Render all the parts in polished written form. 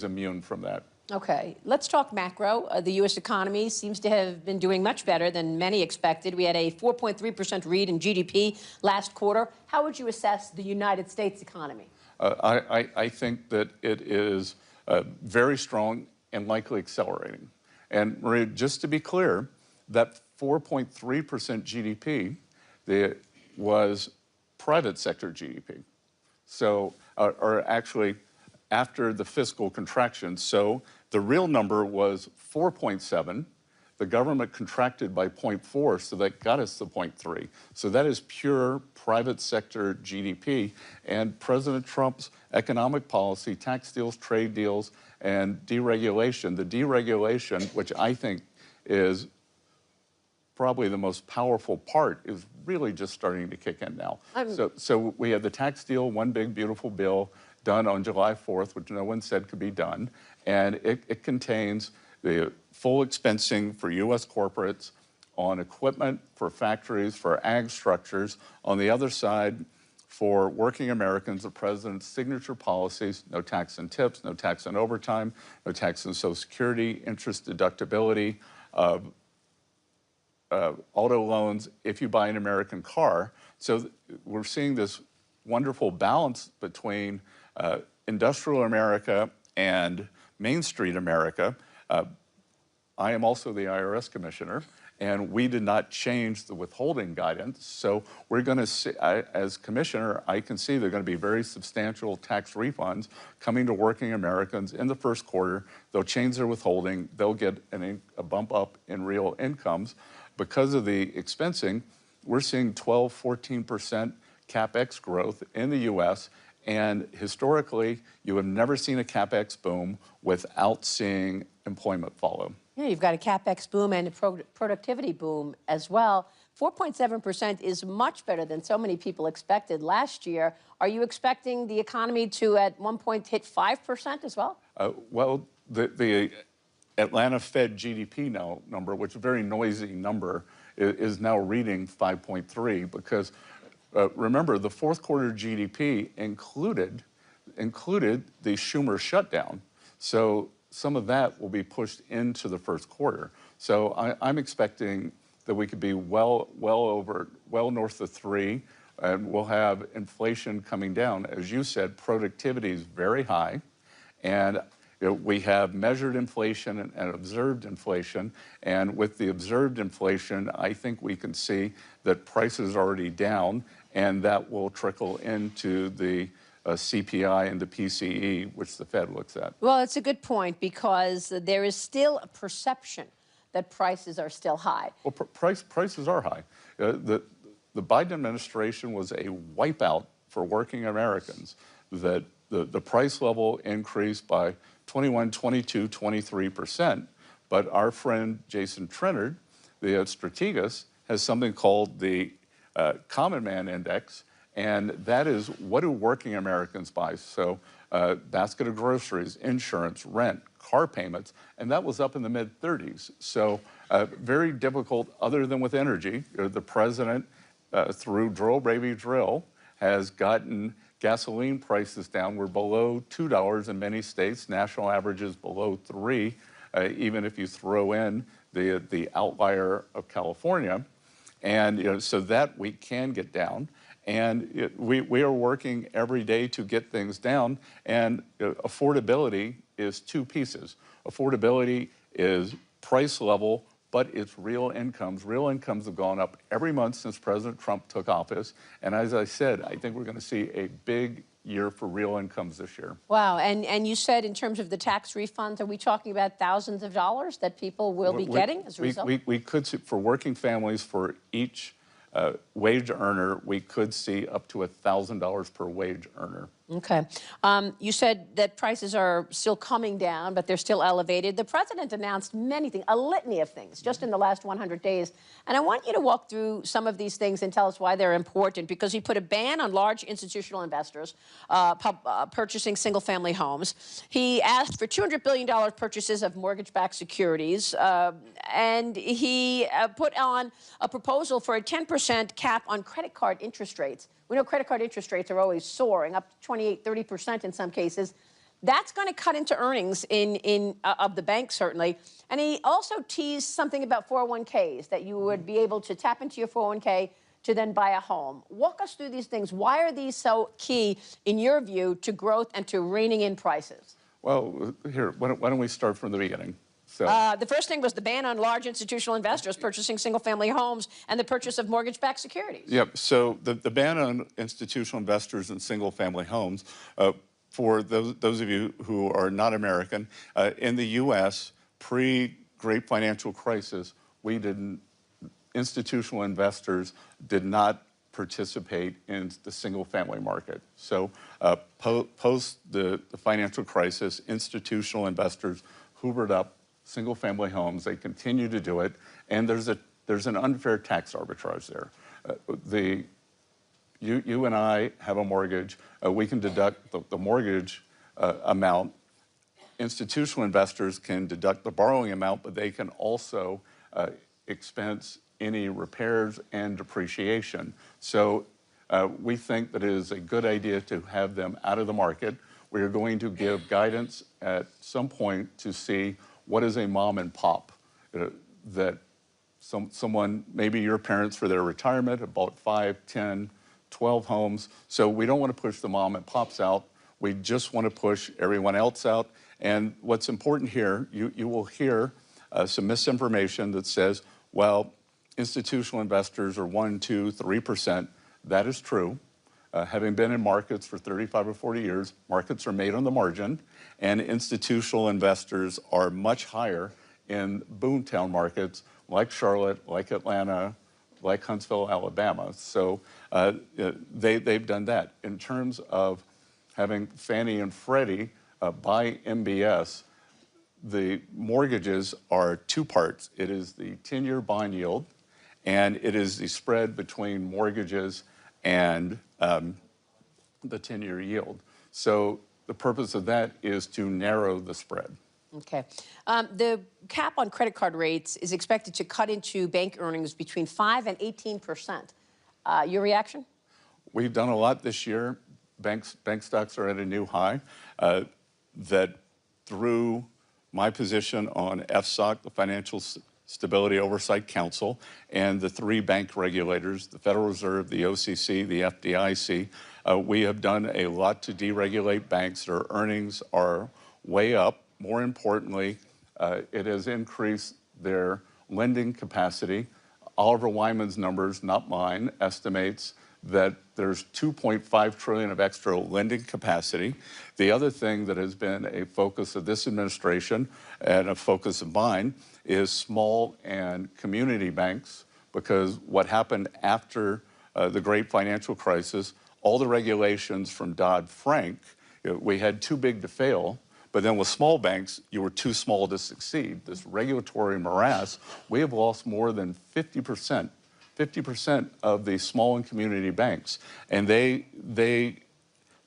immune from that. Okay, let's talk macro. The U.S. economy seems to have been doing much better than many expected. We had a 4.3% read in GDP last quarter. How would you assess the United States economy? I think that it is very strong and likely accelerating. And Maria, just to be clear, that 4.3% GDP was private sector GDP. So, or actually, after the fiscal contraction. So the real number was 4.7. The government contracted by 0.4, so that got us to 0.3. So that is pure private sector GDP. And President Trump's economic policy, tax deals, trade deals, and deregulation, the deregulation, which I think is probably the most powerful part, is really just starting to kick in now. So we have the tax deal, one big beautiful bill, done on July 4th, which no one said could be done. And it contains the full expensing for U.S. corporates on equipment, for factories, for ag structures. On the other side, for working Americans, the president's signature policies: no tax on tips, no tax on overtime, no tax on Social Security, interest deductibility, auto loans if you buy an American car. So we're seeing this wonderful balance between industrial America and Main Street America. I am also the IRS commissioner, and we did not change the withholding guidance. So we're going to see, as commissioner, I can see there are going to be very substantial tax refunds coming to working Americans in the first quarter. They'll change their withholding. They'll get a bump up in real incomes. Because of the expensing, we're seeing 12, 14% CapEx growth in the U.S., and historically, you have never seen a CapEx boom without seeing employment follow. Yeah, you've got a CapEx boom and a productivity boom as well. 4.7% is much better than so many people expected last year. Are you expecting the economy to, at one point, hit 5% as well? Well, the Atlanta Fed GDP number, which is a very noisy number, is now reading 5.3 because remember, the fourth quarter GDP included the Schumer shutdown. So some of that will be pushed into the first quarter. So I'm expecting that we could be well north of 3, and we'll have inflation coming down. As you said, productivity is very high, and we have measured inflation and observed inflation. And with the observed inflation, I think we can see that prices are already down, and that will trickle into the CPI and the PCE, which the Fed looks at. Well, it's a good point, because there is still a perception that prices are still high. Well, prices are high. The Biden administration was a wipeout for working Americans. That the price level increased by 21, 22, 23%. But our friend Jason Trennard, the strategist, has something called the Common Man Index, and that is, what do working Americans buy? So basket of groceries, insurance, rent, car payments, and that was up in the mid-30s. So very difficult, other than with energy. The president, through Drill Baby Drill, has gotten gasoline prices down. We're below $2 in many states. National average is below 3, even if you throw in the outlier of California. And so that we can get down. And we are working every day to get things down. And affordability is two pieces. Affordability is price level, but it's real incomes. Real incomes have gone up every month since President Trump took office. And as I said, I think we're going to see a big year for real incomes this year. Wow. And you said, in terms of the tax refunds, are we talking about thousands of dollars that people will be getting as a result? We could see, for working families, for each wage earner, we could see up to $1,000 per wage earner. Okay. You said that prices are still coming down, but they're still elevated. The president announced many things, a litany of things, just in the last 100 days. And I want you to walk through some of these things and tell us why they're important, because he put a ban on large institutional investors purchasing single-family homes. He asked for $200 billion purchases of mortgage-backed securities, and he put on a proposal for a 10% cap on credit card interest rates. We know credit card interest rates are always soaring, up to 28, 30% in some cases. That's going to cut into earnings of the bank, certainly. And he also teased something about 401ks, that you would be able to tap into your 401k to then buy a home. Walk us through these things. Why are these so key, in your view, to growth and to reining in prices? Well, here, why don't we start from the beginning? So, the first thing was the ban on large institutional investors purchasing single-family homes and the purchase of mortgage-backed securities. yep. So the ban on institutional investors in single-family homes, for those of you who are not American, in the U.S., pre-Great Financial Crisis, institutional investors did not participate in the single-family market. So post the financial crisis, institutional investors hoovered up single-family homes. They continue to do it, and there's an unfair tax arbitrage there. You and I have a mortgage. We can deduct the mortgage amount. Institutional investors can deduct the borrowing amount, but they can also expense any repairs and depreciation. So we think that it is a good idea to have them out of the market. We are going to give guidance at some point to see what is a mom and pop, that someone, maybe your parents for their retirement, have bought 5, 10, 12 homes. So we don't want to push the mom and pops out. We just want to push everyone else out. And what's important here, you will hear some misinformation that says, well, institutional investors are 1, 2, 3%. That is true. Having been in markets for 35 or 40 years, markets are made on the margin, and institutional investors are much higher in boomtown markets like Charlotte, like Atlanta, like Huntsville, Alabama. So they've done that. In terms of having Fannie and Freddie buy MBS, the mortgages are two parts. It is the 10-year bond yield, and it is the spread between mortgages and the 10-year yield. So the purpose of that is to narrow the spread. Okay. The cap on credit card rates is expected to cut into bank earnings between 5 and 18%. Your reaction? We've done a lot this year. Bank stocks are at a new high. That through my position on FSOC, the Financial Stability Oversight Council, and the 3 bank regulators, the Federal Reserve, the OCC, the FDIC, we have done a lot to deregulate banks. Their earnings are way up. More importantly, it has increased their lending capacity. Oliver Wyman's numbers, not mine, estimates that there's $2.5 trillion of extra lending capacity. The other thing that has been a focus of this administration and a focus of mine is small and community banks, because what happened after the Great Financial Crisis, all the regulations from Dodd-Frank, we had too big to fail. But then with small banks, you were too small to succeed. This regulatory morass, we have lost more than 50% of the small and community banks. And they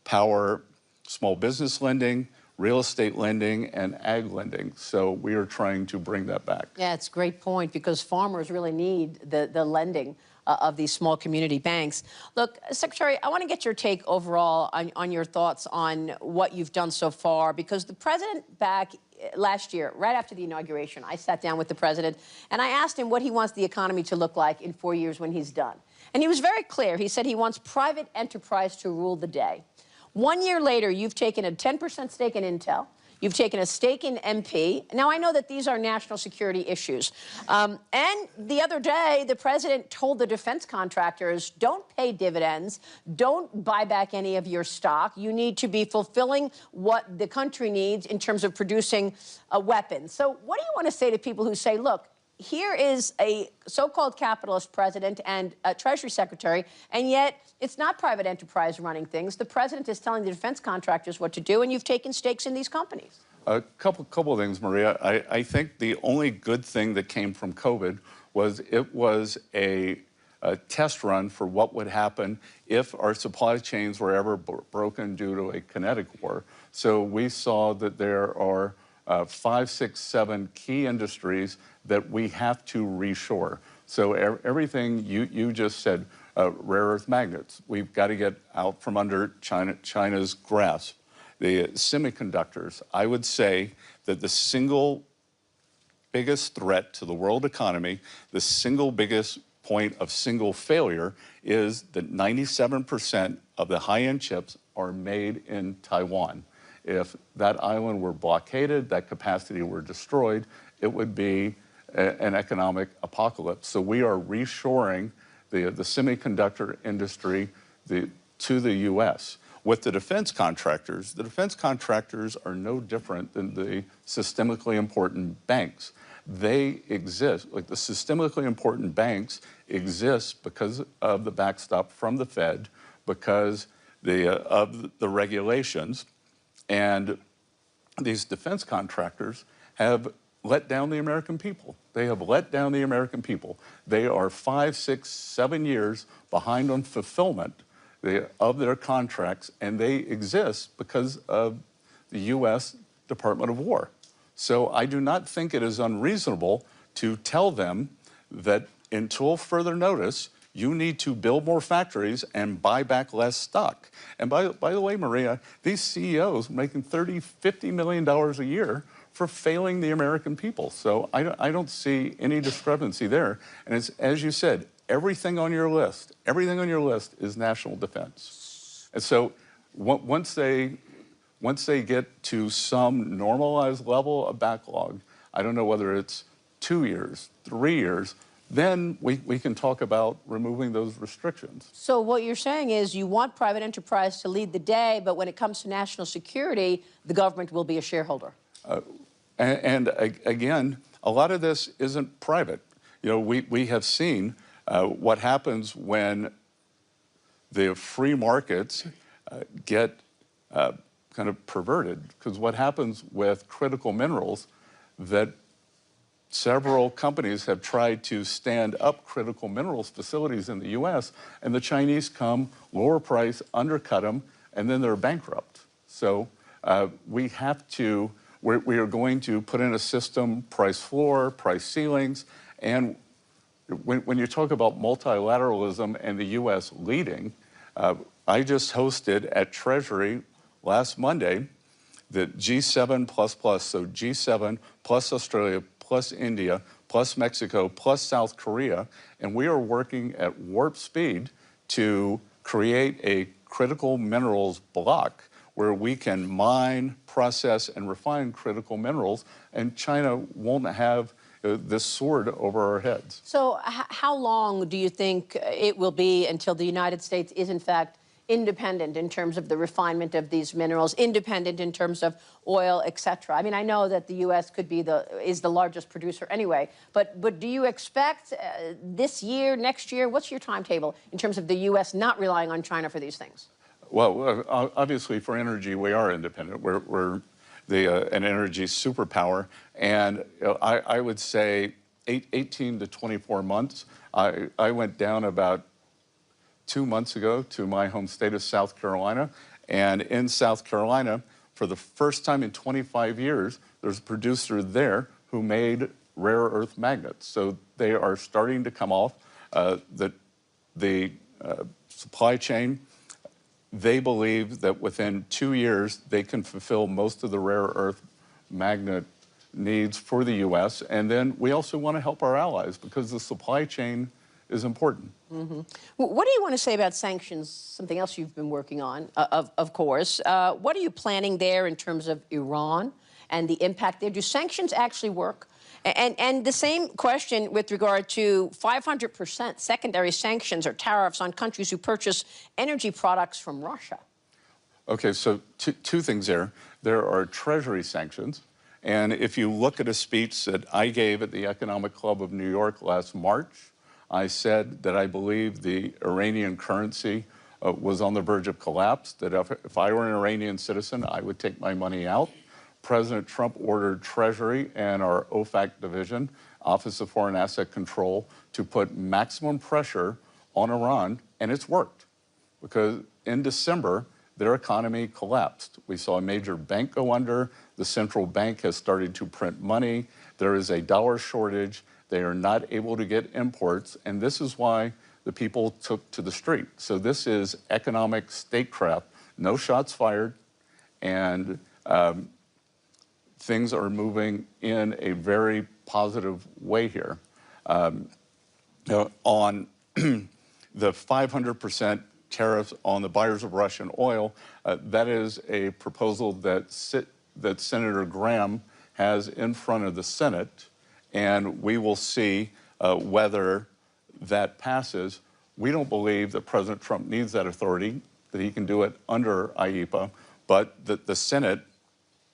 power small business lending, real estate lending, and ag lending. So we are trying to bring that back. Yeah, it's a great point, because farmers really need the lending of these small community banks. Look, Secretary, I want to get your take overall on your thoughts on what you've done so far, because the president back last year, right after the inauguration, I sat down with the president and I asked him what he wants the economy to look like in 4 years when he's done. And he was very clear. He said he wants private enterprise to rule the day. 1 year later, you've taken a 10% stake in Intel. You've taken a stake in MP. Now, I know that these are national security issues. And the other day, the president told the defense contractors, don't pay dividends, don't buy back any of your stock. You need to be fulfilling what the country needs in terms of producing weapons. So what do you want to say to people who say, look, here is a so-called capitalist president and a Treasury Secretary, and yet it's not private enterprise running things. The president is telling the defense contractors what to do, and you've taken stakes in these companies. A couple of things, Maria. I think the only good thing that came from COVID was it was a test run for what would happen if our supply chains were ever broken due to a kinetic war. So we saw that there are 5, 6, 7 key industries that we have to reshore. So everything you just said, rare earth magnets, we've got to get out from under China's grasp. the semiconductors, I would say that the single biggest threat to the world economy, the single biggest point of single failure is that 97% of the high-end chips are made in Taiwan. If that island were blockaded, that capacity were destroyed, it would be an economic apocalypse. So we are reshoring the semiconductor industry to the U.S. With the defense contractors are no different than the systemically important banks. They exist, like the systemically important banks exist because of the backstop from the Fed, because of the regulations, and these defense contractors have let down the American people. They have let down the American people. They are 5, 6, 7 years behind on fulfillment of their contracts, and they exist because of the U.S. Department of War. So I do not think it is unreasonable to tell them that until further notice, you need to build more factories and buy back less stock. And by the way, Maria, these CEOs are making $30, $50 million a year for failing the American people. So I don't see any discrepancy there. And it's, as you said, everything on your list is national defense. And so once they get to some normalized level of backlog, I don't know whether it's 2 years, 3 years, then we can talk about removing those restrictions. So what you're saying is you want private enterprise to lead the day, but when it comes to national security, the government will be a shareholder. And again, a lot of this isn't private. You know, we have seen what happens when the free markets get kind of perverted, because what happens with critical minerals, that several companies have tried to stand up critical minerals facilities in the U.S., and the Chinese come, lower price, undercut them, and then they're bankrupt. So we are going to put in a system, price floor, price ceilings, and when you talk about multilateralism and the U.S. leading, I just hosted at Treasury last Monday the G7++, so G7 plus Australia, plus India, plus Mexico, plus South Korea, and we are working at warp speed to create a critical minerals block where we can mine, process, and refine critical minerals, and China won't have this sword over our heads. So how long do you think it will be until the United States is, in fact, independent in terms of the refinement of these minerals, independent in terms of oil, et cetera? I mean, I know that the U.S. is the largest producer anyway, but do you expect this year, next year, what's your timetable in terms of the U.S. not relying on China for these things? Well, obviously for energy, we are independent. We're an energy superpower, and I would say 18 to 24 months. I went down about 2 months ago to my home state of South Carolina, and in South Carolina, for the first time in 25 years, there's a producer there who made rare earth magnets. So they are starting to come off the supply chain. They believe that within 2 years, they can fulfill most of the rare earth magnet needs for the U.S. And then we also want to help our allies because the supply chain is important. Mm-hmm. What do you want to say about sanctions, something else you've been working on, of course? What are you planning there in terms of Iran and the impact there? Do sanctions actually work? And the same question with regard to 500% secondary sanctions or tariffs on countries who purchase energy products from Russia. Okay, so two things there. There are Treasury sanctions. And if you look at a speech that I gave at the Economic Club of New York last March, I said that I believe the Iranian currency was on the verge of collapse, that if I were an Iranian citizen, I would take my money out. President Trump ordered Treasury and our OFAC division, Office of Foreign Asset Control, to put maximum pressure on Iran, and it's worked. Because in December, their economy collapsed. We saw a major bank go under. The central bank has started to print money. There is a dollar shortage. They are not able to get imports, and this is why the people took to the street. So this is economic statecraft, no shots fired, and things are moving in a very positive way here. On the 500% tariffs on the buyers of Russian oil, that is a proposal that Senator Graham has in front of the Senate, and we will see whether that passes. We don't believe that President Trump needs that authority, that he can do it under IEEPA, but that the Senate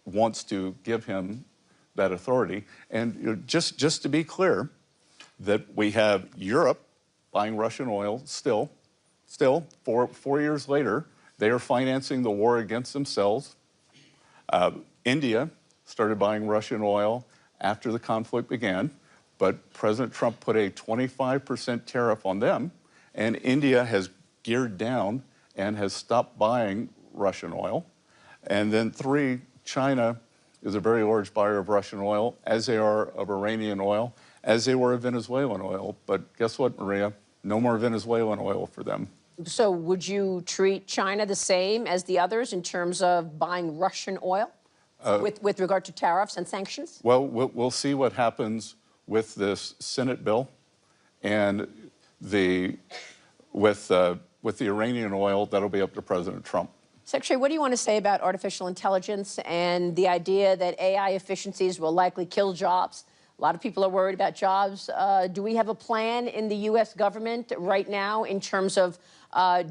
wants to give him that authority. And just to be clear, that we have Europe buying Russian oil still 4 years later, they are financing the war against themselves. India started buying Russian oil after the conflict began, but President Trump put a 25% tariff on them, and India has geared down and has stopped buying Russian oil. And then 3, China is a very large buyer of Russian oil, as they are of Iranian oil, as they were of Venezuelan oil. But guess what, Maria? No more Venezuelan oil for them. So would you treat China the same as the others in terms of buying Russian oil with regard to tariffs and sanctions? Well, we'll see what happens with this Senate bill, and with the Iranian oil, that'll be up to President Trump. Secretary, what do you want to say about artificial intelligence and the idea that AI efficiencies will likely kill jobs? A lot of people are worried about jobs. Do we have a plan in the U.S. government right now in terms of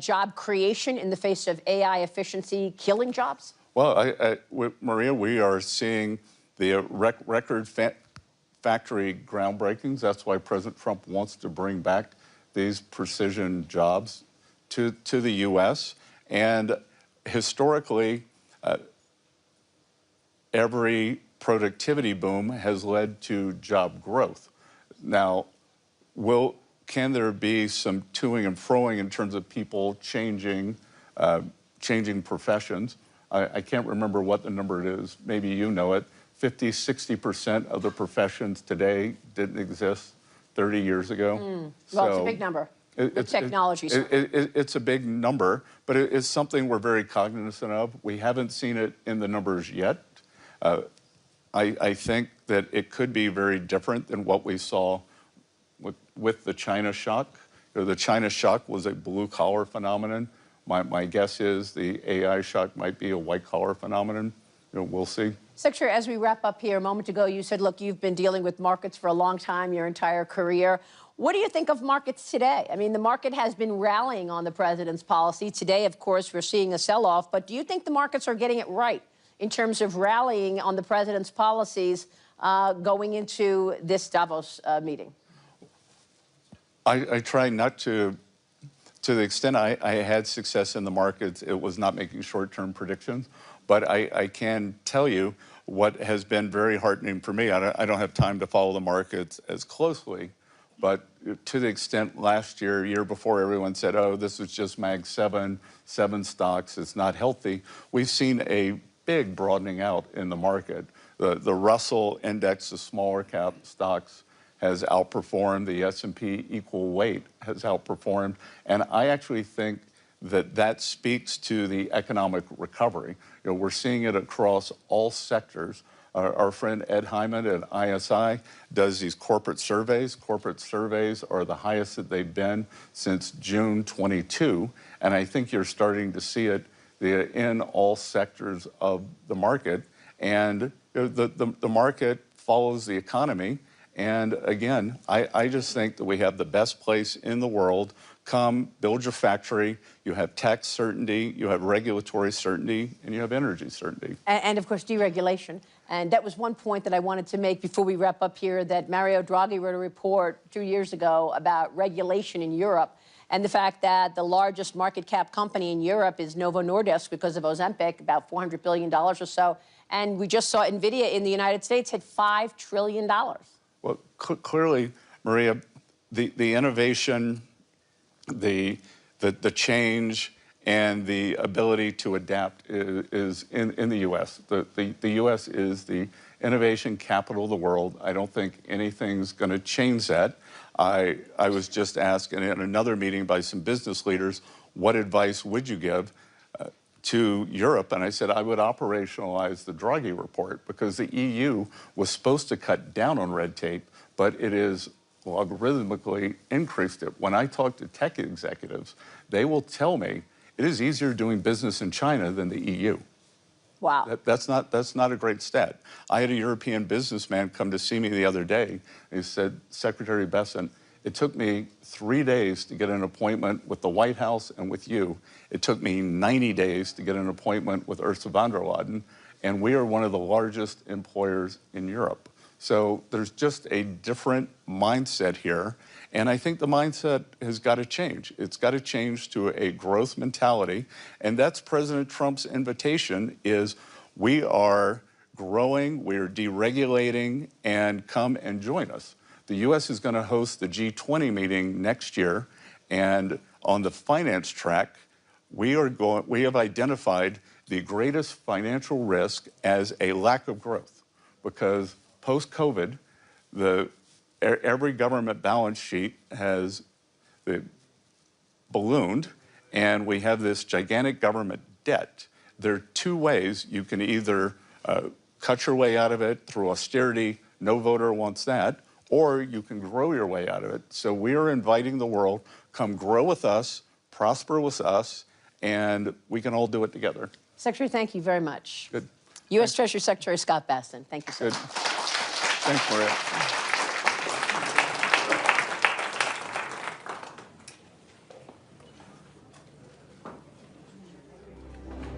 job creation in the face of AI efficiency killing jobs? Well, Maria, we are seeing the record factory groundbreakings. That's why President Trump wants to bring back these precision jobs to the U.S. And historically, every productivity boom has led to job growth. Now, can there be some toing and froing in terms of people changing professions? I can't remember what the number is. Maybe you know it. 50, 60% of the professions today didn't exist 30 years ago. Well, it's a big number. Technology. It's a big number, but it's something we're very cognizant of. We haven't seen it in the numbers yet. I think that it could be very different than what we saw with the China shock. The China shock was a blue-collar phenomenon. My guess is the AI shock might be a white-collar phenomenon. We'll see. Secretary, as we wrap up here, a moment ago, you said, look, you've been dealing with markets for a long time, your entire career. What do you think of markets today? I mean, the market has been rallying on the president's policy. Today, of course, we're seeing a sell-off. But do you think the markets are getting it right in terms of rallying on the president's policies going into this Davos meeting? I try not to the extent I had success in the markets, it was not making short-term predictions. But I can tell you what has been very heartening for me. I don't have time to follow the markets as closely, but to the extent last year before, everyone said, oh, this is just Mag 7 stocks, it's not healthy. We've seen a big broadening out in the market. The Russell index of smaller cap stocks has outperformed. The S&P equal weight has outperformed. And I actually think that speaks to the economic recovery. We're seeing it across all sectors. Our friend Ed Hyman at ISI does these corporate surveys. Corporate surveys are the highest that they've been since June 22. And I think you're starting to see it in all sectors of the market. And the market follows the economy. And again, I just think that we have the best place in the world. Come, build your factory, you have tax certainty, you have regulatory certainty, and you have energy certainty. And of course, deregulation. And that was one point that I wanted to make before we wrap up here, that Mario Draghi wrote a report 2 years ago about regulation in Europe, and the fact that the largest market cap company in Europe is Novo Nordisk because of Ozempic, about $400 billion or so. And we just saw NVIDIA in the United States hit $5 trillion. Well, clearly, Maria, the innovation, the change, and the ability to adapt is in the U.S. The U.S. is the innovation capital of the world. I don't think anything's going to change that. I was just asked in another meeting by some business leaders, what advice would you give? to Europe and I said I would operationalize the Draghi report because the EU was supposed to cut down on red tape, but it is logarithmically increased it. When I talk to tech executives, they will tell me it is easier doing business in China than the EU. Wow. That's not a great stat. I had a European businessman come to see me the other day. He said, Secretary Bessent, it took me 3 days to get an appointment with the White House and with you. It took me 90 days to get an appointment with Ursula von der Leyen, and we are one of the largest employers in Europe. So there's just a different mindset here, and I think the mindset has got to change. It's got to change to a growth mentality, and that's President Trump's invitation is we are growing, we're deregulating, and come and join us. The U.S. is going to host the G20 meeting next year, and on the finance track, we have identified the greatest financial risk as a lack of growth, because post-COVID, every government balance sheet has ballooned, and we have this gigantic government debt. There are two ways you can either cut your way out of it through austerity, no voter wants that, or you can grow your way out of it. So we are inviting the world, come grow with us, prosper with us, and we can all do it together. Secretary, thank you very much. Good. U.S. Treasury Secretary Scott Bessent, thank you so much. Thanks, Maria.